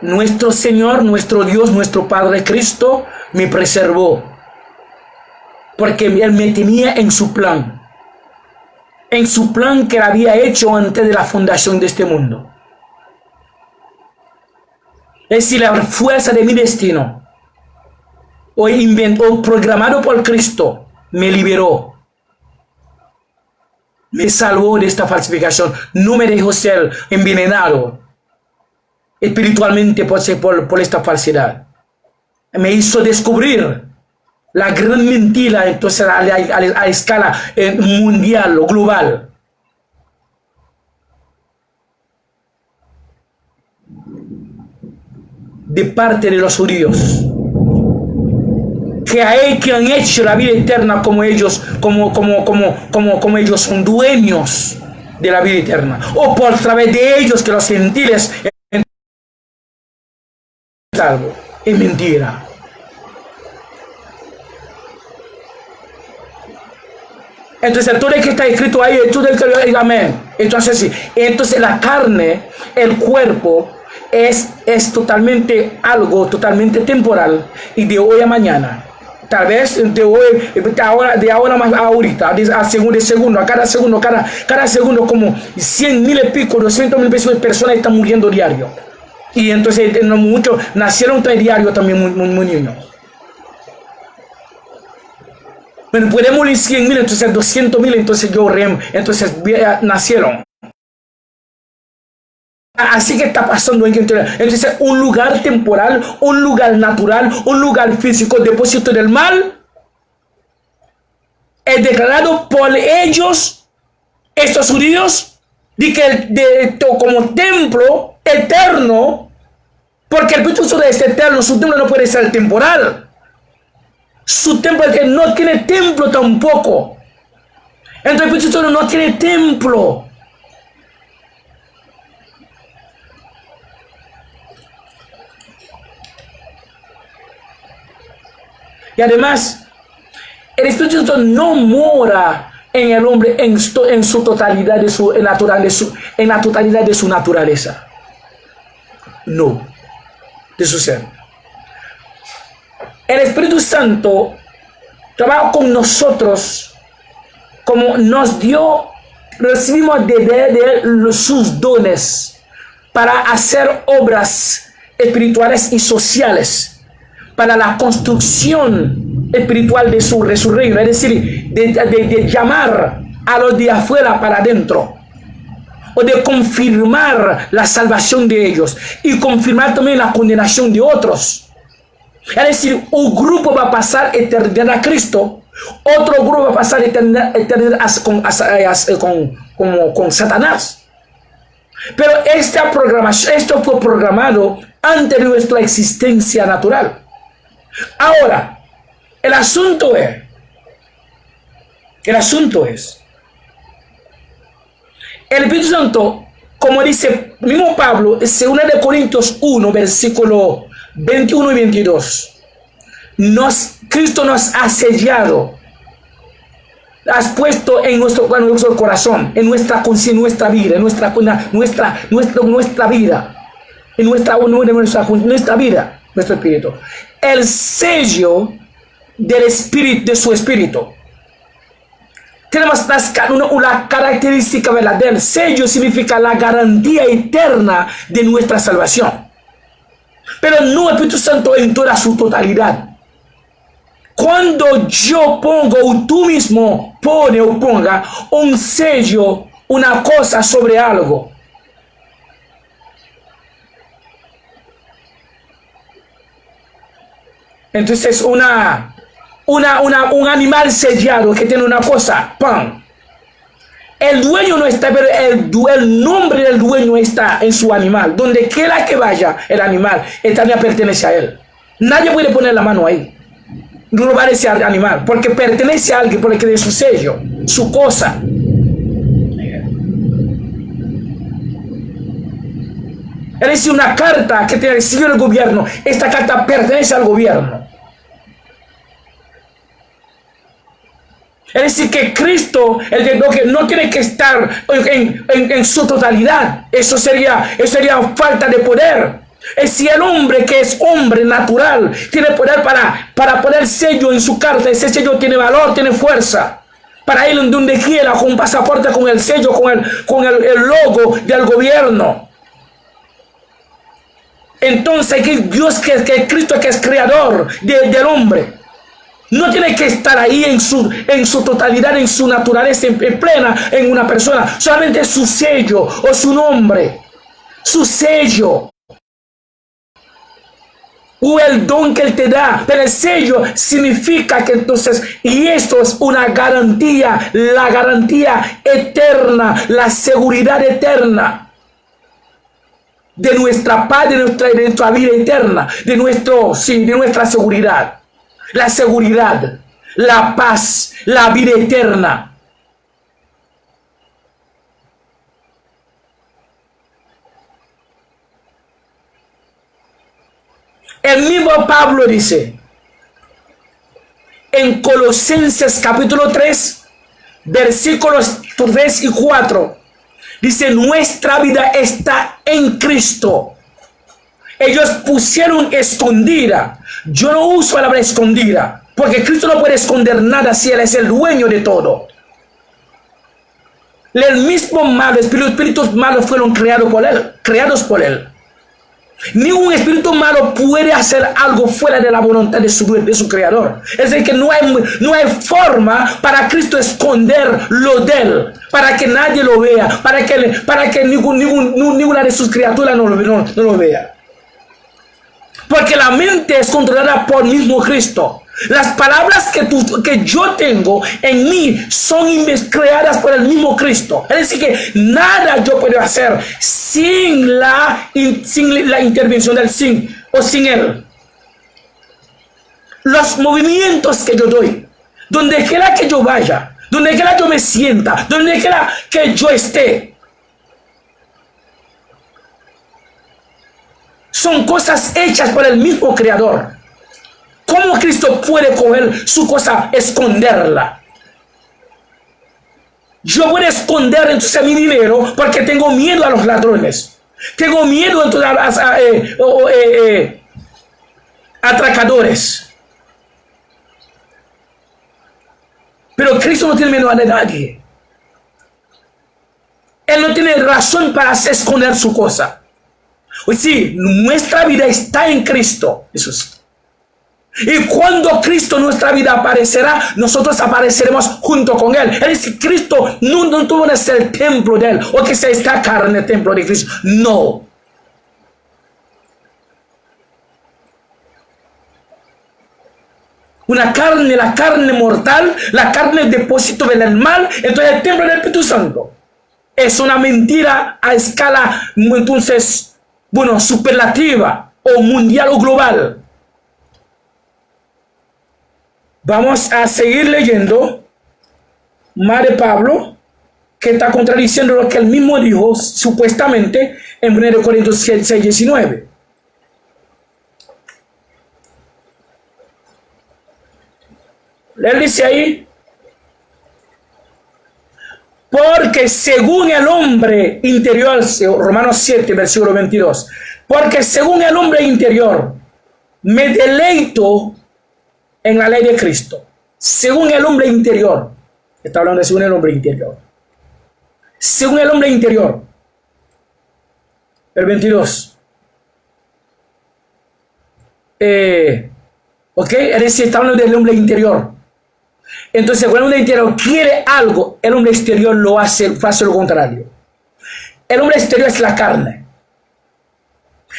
Speaker 1: nuestro Señor, nuestro Dios, nuestro Padre Cristo me preservó, porque Él me tenía en su plan que Él había hecho antes de la fundación de este mundo. Es decir, la fuerza de mi destino, o programado por Cristo, me liberó, me salvó de esta falsificación, no me dejó ser envenenado espiritualmente por esta falsedad. Me hizo descubrir la gran mentira, entonces a escala mundial o global. De parte de los judíos, que han hecho la vida eterna como ellos, como ellos son dueños de la vida eterna, o por través de ellos que los gentiles salvo. Es mentira. Entonces todo lo que está escrito ahí, todo el que lo diga amén. Entonces la carne, el cuerpo es totalmente algo totalmente temporal y de hoy a mañana. Tal vez de ahora más ahorita, de segundo, a cada segundo como 100,000 y pico, 200,000 personas están muriendo diario. Y entonces muchos nacieron diario también muy niños. Bueno, podemos morir 100,000, entonces 200,000, entonces nacieron. Así que está pasando en entonces un lugar temporal, un lugar natural, un lugar físico, depósito del mal, es declarado por ellos, estos judíos, como templo eterno, porque el Espíritu Santo es eterno, su templo no puede ser temporal. Su templo es que no tiene templo tampoco. Entonces el Espíritu Santo no tiene templo. Y además, el Espíritu Santo no mora en el hombre en su totalidad en la totalidad de su naturaleza. No, de su ser. El Espíritu Santo trabaja con nosotros como nos dio, recibimos de él sus dones para hacer obras espirituales y sociales, para la construcción espiritual de su reino, es decir, de llamar a los de afuera para adentro, o de confirmar la salvación de ellos y confirmar también la condenación de otros. Es decir, un grupo va a pasar eternidad a Cristo, otro grupo va a pasar eternidad con Satanás. Pero esto fue programado antes de nuestra existencia natural. Ahora, el asunto es, el Espíritu Santo, como dice mismo Pablo, según de Corintios 1, versículo 21 y 22, Cristo nos ha sellado, has puesto en nuestro corazón, en nuestra conciencia, en nuestra vida, en nuestra vida, en nuestra vida, nuestro espíritu, el sello del espíritu, de su espíritu. Tenemos una característica verdadera. El sello significa la garantía eterna de nuestra salvación, pero no el Espíritu Santo en toda su totalidad. Cuando yo pongo, o tú mismo pone o ponga un sello, una cosa sobre algo, entonces un animal sellado que tiene una cosa, ¡pam! El dueño no está, pero el nombre del dueño está en su animal. Donde quiera que vaya el animal, el animal pertenece a él. Nadie puede poner la mano ahí, robar ese animal, porque pertenece a alguien, porque tiene su sello, su cosa. Es decir, una carta que te recibió el gobierno. Esta carta pertenece al gobierno. Es decir, que Cristo, el que no tiene que estar en su totalidad. Eso sería falta de poder. Es si el hombre que es hombre natural tiene poder para poner sello en su carta. Ese sello tiene valor, tiene fuerza. Para ir donde quiera, con un pasaporte, con el sello, con el logo del gobierno. Entonces, que Dios, que Cristo, que es creador del hombre, no tiene que estar ahí en su totalidad, en su naturaleza, en plena, en una persona. Solamente su sello o su nombre, su sello o el don que Él te da. Pero el sello significa que entonces, y esto es una garantía, la garantía eterna, la seguridad eterna de nuestra paz, de nuestra vida eterna, de nuestra seguridad. La seguridad, la paz, la vida eterna. El mismo Pablo dice en Colosenses capítulo 3, versículos 3 y 4, dice: nuestra vida está en Cristo. Ellos pusieron escondida. Yo no uso la palabra escondida, porque Cristo no puede esconder nada si Él es el dueño de todo. El mismo malo, espíritus malos fueron creados por Él. Ningún espíritu malo puede hacer algo fuera de la voluntad de su creador. Es decir, que no hay forma para Cristo esconder lo de Él, para que nadie lo vea, para que ninguna de sus criaturas no lo vea. Porque la mente es controlada por el mismo Cristo. Las palabras que yo tengo en mí son creadas por el mismo Cristo. Es decir, que nada yo puedo hacer sin la intervención del sin Él. Los movimientos que yo doy, donde quiera que yo vaya, donde quiera yo me sienta, donde quiera que yo esté, son cosas hechas por el mismo Creador. ¿Cómo Cristo puede coger su cosa, esconderla? Yo voy a esconder entonces mi dinero porque tengo miedo a los ladrones. Tengo miedo entonces a atracadores. Pero Cristo no tiene miedo a nadie. Él no tiene razón para esconder su cosa. Pues sí, nuestra vida está en Cristo. Eso sí. Y cuando Cristo nuestra vida aparecerá, nosotros apareceremos junto con Él. Es decir, Cristo no tuvo que ser el templo de Él, o que sea esta carne el templo de Cristo. No. La carne mortal, la carne depósito del mal, entonces el templo del Espíritu Santo. Es una mentira a escala, entonces, superlativa, o mundial o global. Vamos a seguir leyendo más de Pablo, que está contradiciendo lo que él mismo dijo, supuestamente, en 1 Corintios 6, 19. Él dice ahí: porque según el hombre interior, Romanos 7, versículo 22, porque según el hombre interior, me deleito en la ley de Cristo. Según el hombre interior. Está hablando de según el hombre interior. Según el hombre interior. El 22. Ok, es decir, está hablando del hombre interior. Entonces, cuando el hombre interior quiere algo, el hombre exterior lo hace lo contrario. El hombre exterior es la carne.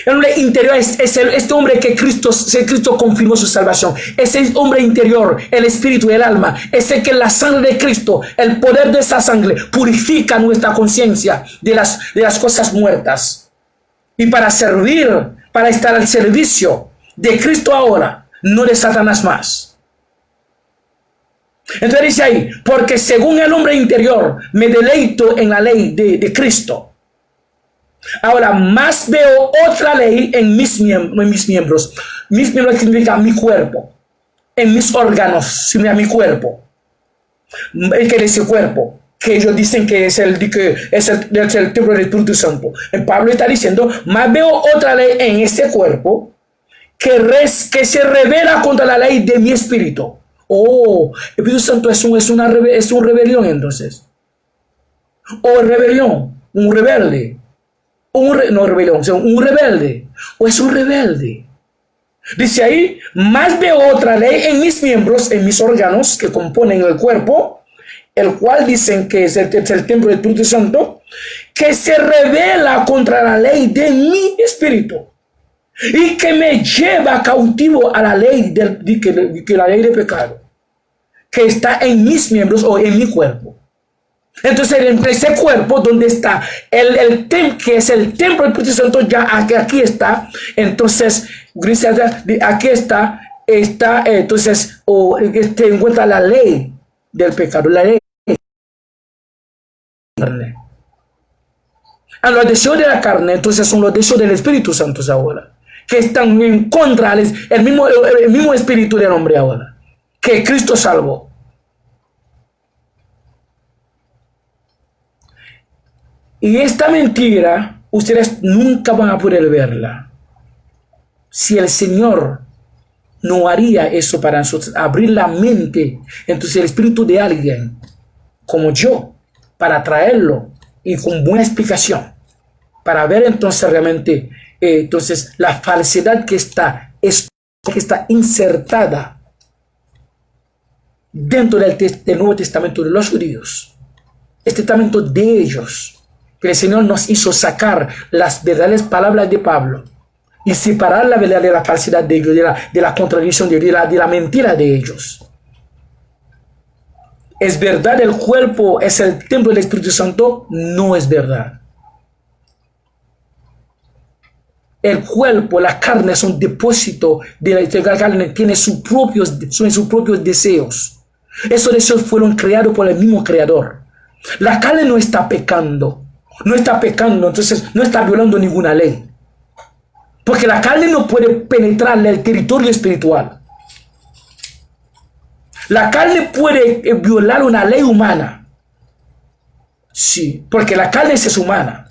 Speaker 1: El hombre interior es este hombre que Cristo confirmó su salvación. Ese hombre interior, el espíritu y el alma, es el que la sangre de Cristo, el poder de esa sangre, purifica nuestra conciencia de las cosas muertas. Y para servir, para estar al servicio de Cristo ahora, no de Satanás más. Entonces dice ahí: porque según el hombre interior me deleito en la ley de Cristo. Ahora, más veo otra ley en mis miembros. Mis miembros significa mi cuerpo. En mis órganos significa mi cuerpo. El que dice cuerpo, que ellos dicen que es el templo del Espíritu Santo. El Pablo está diciendo, más veo otra ley en ese cuerpo que se revela contra la ley de mi espíritu. Oh, el Espíritu Santo es un rebelión entonces. O rebelión, un rebelde. No rebelión, sino un rebelde. O es un rebelde. Dice ahí, más veo otra ley en mis miembros, en mis órganos que componen el cuerpo, el cual dicen que es el templo del Espíritu Santo, que se revela contra la ley de mi espíritu y que me lleva cautivo a la ley la ley de pecado que está en mis miembros o en mi cuerpo. Entonces, en ese cuerpo donde está que es el templo del Espíritu Santo, ya aquí está. Entonces, aquí está, entonces, encuentra la ley del pecado, la ley de la carne. A los deseos de la carne, entonces, son los deseos del Espíritu Santo ahora, que están en contra el mismo espíritu del hombre ahora, que Cristo salvó. Y esta mentira, ustedes nunca van a poder verla. Si el Señor no haría eso para nosotros, abrir la mente, entonces el espíritu de alguien, como yo, para traerlo y con buena explicación, para ver entonces realmente, entonces la falsedad que está insertada dentro del Nuevo Testamento de los judíos, el testamento de ellos, que el Señor nos hizo sacar las verdaderas palabras de Pablo y separar la verdad de la falsedad de ellos, de la contradicción de ellos, de la mentira de ellos. ¿Es verdad el cuerpo es el templo del Espíritu Santo? No es verdad. El cuerpo, la carne, es un depósito de la carne, tiene sus propios deseos. Esos deseos fueron creados por el mismo Creador. La carne no está pecando. No está pecando, entonces no está violando ninguna ley. Porque la carne no puede penetrar el territorio espiritual. La carne puede violar una ley humana. Sí, porque la carne es humana.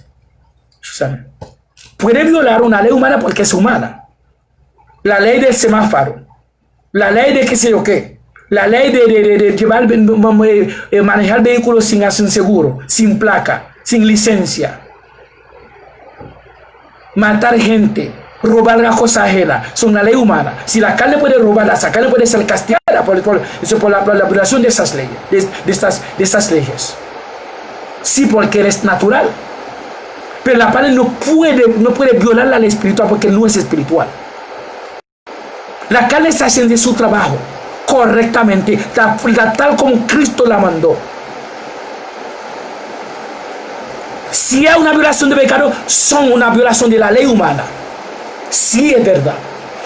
Speaker 1: ¿Saben? Puede violar una ley humana porque es humana. La ley del semáforo. La ley de qué sé yo qué. La ley de llevar, manejar vehículos sin seguro, sin placa, sin licencia, matar gente, robar la cosa ajena, son una ley humana. Si la carne puede robar, la carne puede ser castigada por la violación de esas leyes, de estas leyes. Sí, porque es natural. Pero la carne no puede violar la ley espiritual porque no es espiritual. La carne está haciendo su trabajo correctamente, tal como Cristo la mandó. Si hay una violación de pecado, son una violación de la ley humana. Sí, es verdad.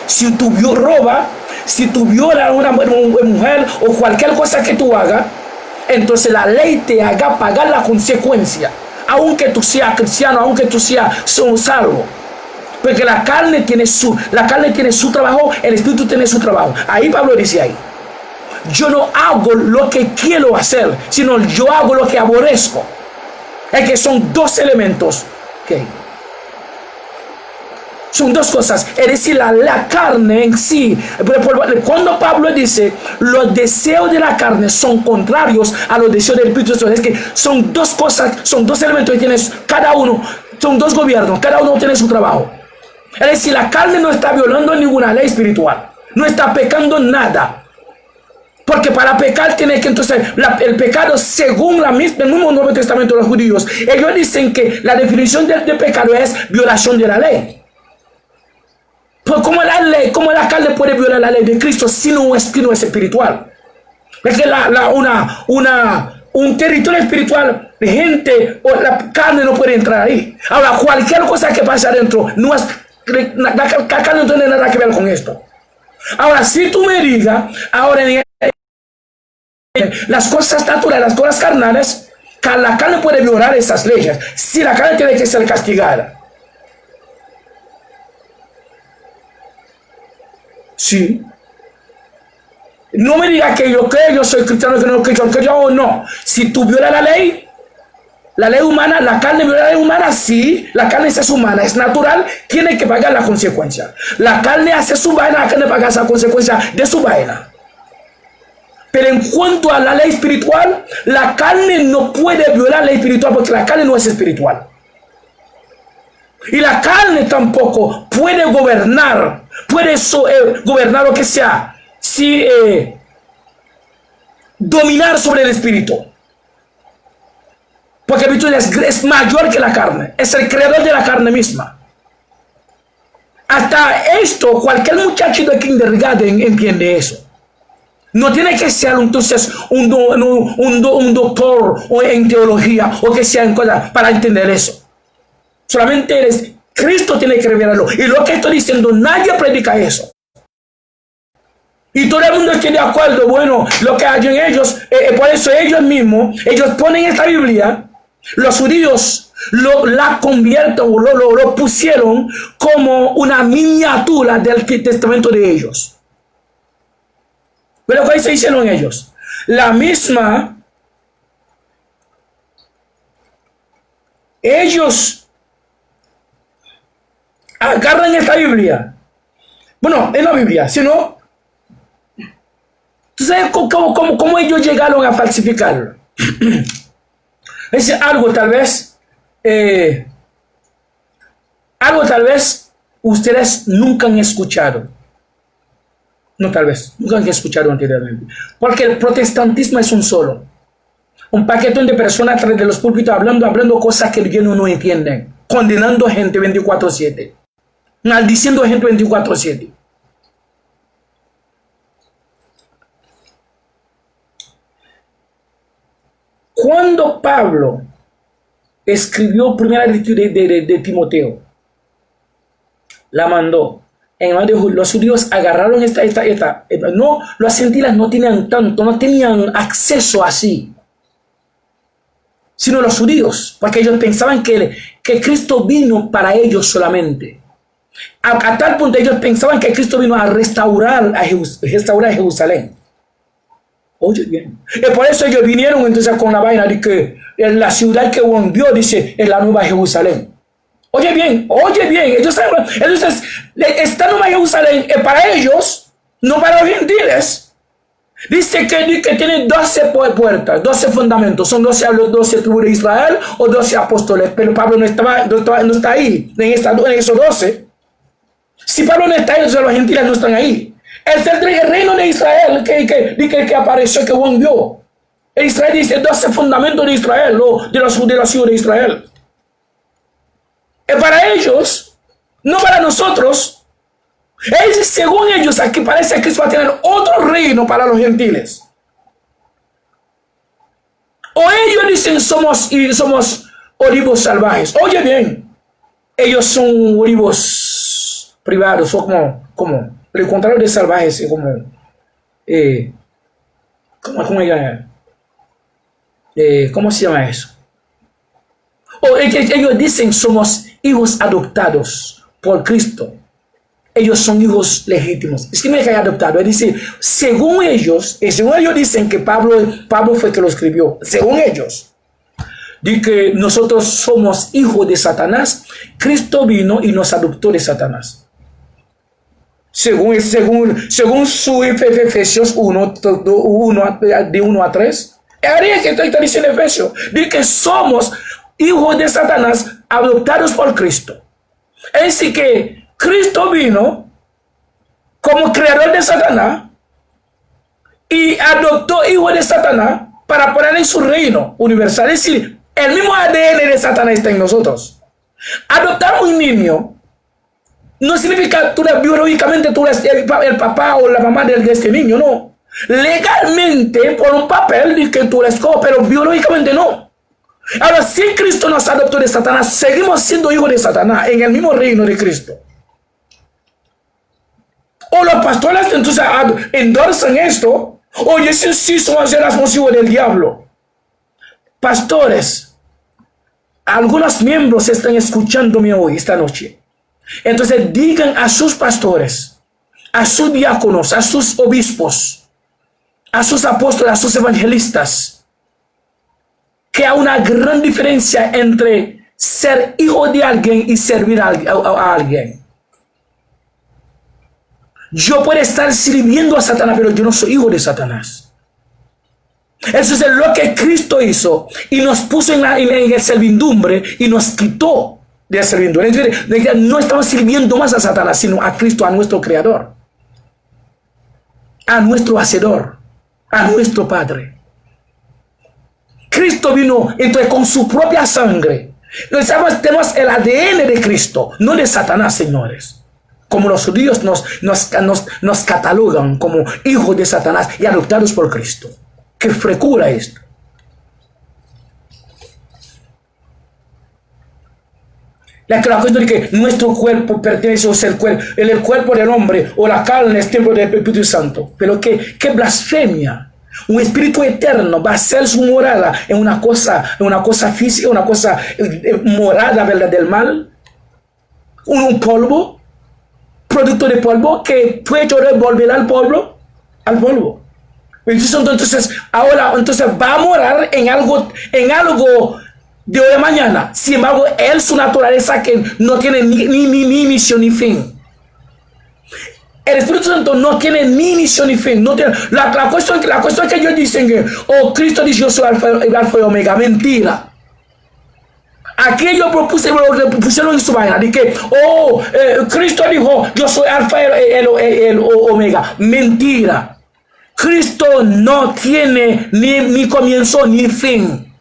Speaker 1: Si tú robas, si tú violas a una mujer o cualquier cosa que tú hagas, entonces la ley te haga pagar la consecuencia. Aunque tú seas cristiano, aunque tú seas salvo. Porque la carne tiene su trabajo, el espíritu tiene su trabajo. Ahí Pablo dice ahí. Yo no hago lo que quiero hacer, sino yo hago lo que aborrezco. Es que son dos elementos. Okay. Son dos cosas. Es decir, la carne en sí. Cuando Pablo dice los deseos de la carne son contrarios a los deseos del Espíritu Santo, es que son dos cosas, son dos elementos que tienes cada uno. Son dos gobiernos, cada uno tiene su trabajo. Es decir, la carne no está violando ninguna ley espiritual. No está pecando nada. Porque para pecar tiene que entonces el pecado según el mismo Nuevo Testamento de los judíos, ellos dicen que la definición de pecado es violación de la ley. Pues ¿cómo la carne puede violar la ley de Cristo si no es espiritual? Es que un territorio espiritual de gente o la carne no puede entrar ahí. Ahora cualquier cosa que pase adentro no es, la carne no tiene nada que ver con esto. Ahora si tú me digas ahora en las cosas naturales, las cosas carnales, La carne puede violar esas leyes. Si la carne tiene que ser castigada. Sí. No me diga que yo soy cristiano, que no cristiano, que yo no. Si tú violas la ley humana, la carne viola la ley humana, sí, la carne es humana, es natural, tiene que pagar la consecuencia. La carne hace su vaina, la carne paga esa consecuencia de su vaina. Pero en cuanto a la ley espiritual, la carne no puede violar la ley espiritual porque la carne no es espiritual. Y la carne tampoco puede gobernar, gobernar lo que sea, si dominar sobre el espíritu. Porque el espíritu es mayor que la carne, es el creador de la carne misma. Hasta esto, cualquier muchacho de kindergarten entiende eso. No tiene que ser entonces un doctor en teología o que sea en cosas para entender eso. Solamente Cristo tiene que revelarlo. Y lo que estoy diciendo, nadie predica eso. Y todo el mundo está de acuerdo, bueno, lo que hay en ellos, por eso ellos mismos, ellos ponen esta Biblia, los judíos la convierten o lo pusieron como una miniatura del testamento de ellos. Pero ¿qué se hicieron ellos? La misma, ellos agarran esta Biblia, bueno, en la Biblia, sino, ¿tú sabes cómo ellos llegaron a falsificarlo? Es algo tal vez ustedes nunca han escuchado. No, tal vez, nunca han escuchado anteriormente. Porque el protestantismo es un paquetón de personas a través de los púlpitos hablando cosas que ellos no entienden, condenando gente 24/7, maldiciendo gente 24/7. Cuando Pablo escribió primera lectura de Timoteo, la mandó. Los judíos agarraron esta no, los gentiles no tenían tanto, no tenían acceso así, sino los judíos, porque ellos pensaban que Cristo vino para ellos solamente. A tal punto ellos pensaban que Cristo vino a restaurar Jerusalén. Oye bien. Y por eso ellos vinieron entonces con la vaina de que en la ciudad que Juan vio, dice, es la nueva Jerusalén. Oye bien, entonces esta nueva Jerusalén es para ellos, no para los gentiles. Dice que tiene 12 puertas, 12 fundamentos, son 12 tribus de Israel o 12 apóstoles, pero Pablo no está ahí, en esos 12. Si Pablo no está ahí, entonces los gentiles no están ahí. Es el reino de Israel que apareció, que Juan vio. Israel dice 12 fundamentos de Israel, o de la ciudad de Israel. Es para ellos, no para nosotros. Según ellos, aquí parece que Cristo va a tener otro reino para los gentiles. O ellos dicen somos olivos salvajes. Oye bien, ellos son olivos privados, o como el contrario de salvajes, ¿cómo se llama eso? O ellos dicen somos hijos adoptados por Cristo. Ellos son hijos legítimos. Es que no es que haya adoptado, es decir, según ellos dicen que Pablo fue que lo escribió, según ellos, de que nosotros somos hijos de Satanás, Cristo vino y nos adoptó de Satanás. Según su Efesios 1, de 1 a 3, es que está diciendo Efesios, de que somos hijos de Satanás adoptados por Cristo. Es decir, que Cristo vino como creador de Satanás y adoptó hijos de Satanás para poner en su reino universal. Es decir, el mismo ADN de Satanás está en nosotros. Adoptar un niño no significa que biológicamente tú eres el papá o la mamá de este niño, no. Legalmente, por un papel, dice que tú eres como, pero biológicamente no. Ahora, si Cristo nos adoptó de Satanás, seguimos siendo hijos de Satanás en el mismo reino de Cristo. O los pastores entonces endorsan esto, o dicen sí, somos hijos del diablo. Pastores, algunos miembros están escuchándome hoy, esta noche. Entonces digan a sus pastores, a sus diáconos, a sus obispos, a sus apóstoles, a sus evangelistas, que hay una gran diferencia entre ser hijo de alguien y servir a alguien. Yo puedo estar sirviendo a Satanás, pero yo no soy hijo de Satanás. Eso es lo que Cristo hizo y nos puso en el servidumbre y nos quitó de la servidumbre. No estamos sirviendo más a Satanás, sino a Cristo, a nuestro Creador, a nuestro Hacedor, a nuestro Padre. Cristo vino entonces con su propia sangre. Tenemos el ADN de Cristo, no de Satanás, señores. Como los judíos nos catalogan como hijos de Satanás y adoptados por Cristo. ¿Qué frecura esto? La cuestión de que nuestro cuerpo pertenece a ser el cuerpo del hombre o la carne es templo del Espíritu Santo. Pero qué blasfemia. Un espíritu eterno va a ser su morada en una cosa física, una cosa morada, ¿verdad? Del mal. Un polvo, producto de polvo, que fue hecho de volver al polvo. Entonces, ahora va a morar en algo de hoy a mañana. Sin embargo, él, su naturaleza que no tiene ni inicio ni fin. El Espíritu Santo no tiene ni inicio ni fin. No tiene, la cuestión que ellos dicen que, Cristo dice yo soy alfa y omega. Mentira. Aquí ellos pusieron en su vaina de que, Cristo dijo yo soy alfa y omega. Mentira. Cristo no tiene ni comienzo ni fin.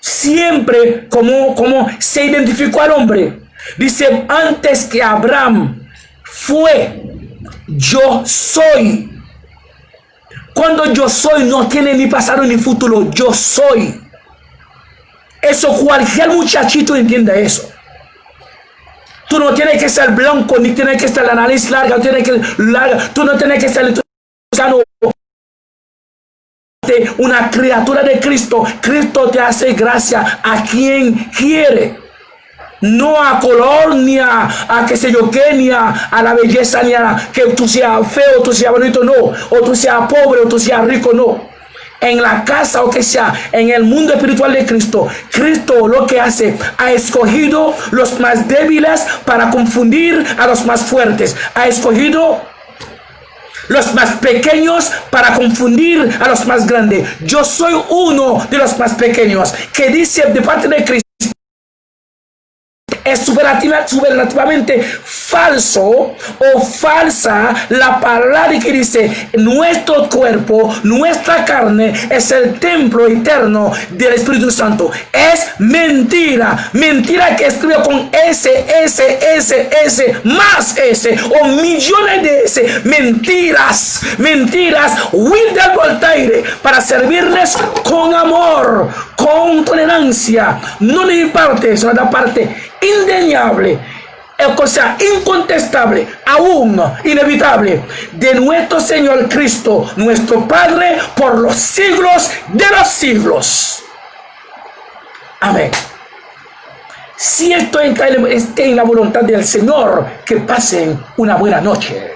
Speaker 1: Siempre como se identificó al hombre. Dice, antes que Abraham fue, yo soy. Cuando yo soy no tiene ni pasado ni futuro, yo soy. Eso cualquier muchachito entiende eso. Tú no tienes que ser blanco, ni tienes que estar la nariz larga, tú no tienes que ser una criatura de Cristo. Cristo te hace gracia a quien quiere. No a color, ni a qué sé yo qué, ni a la belleza, ni a que tú seas feo, tú seas bonito, no. O tú seas pobre, o tú seas rico, no. En la casa o que sea, en el mundo espiritual de Cristo, Cristo lo que hace, ha escogido los más débiles para confundir a los más fuertes. Ha escogido los más pequeños para confundir a los más grandes. Yo soy uno de los más pequeños que dice de parte de Cristo. Es superlativamente falso o falsa la palabra que dice nuestro cuerpo, nuestra carne es el templo eterno del Espíritu Santo. Es mentira. Mentira que escribe con S, más S o millones de S. Mentiras. Wilder Voltaire para servirles con amor, con tolerancia. No de mi parte, sino de la parte indeniable, o sea, incontestable, aún inevitable, de nuestro Señor Cristo, nuestro Padre, por los siglos de los siglos. Amén. Si esto esté en la voluntad del Señor, que pasen una buena noche.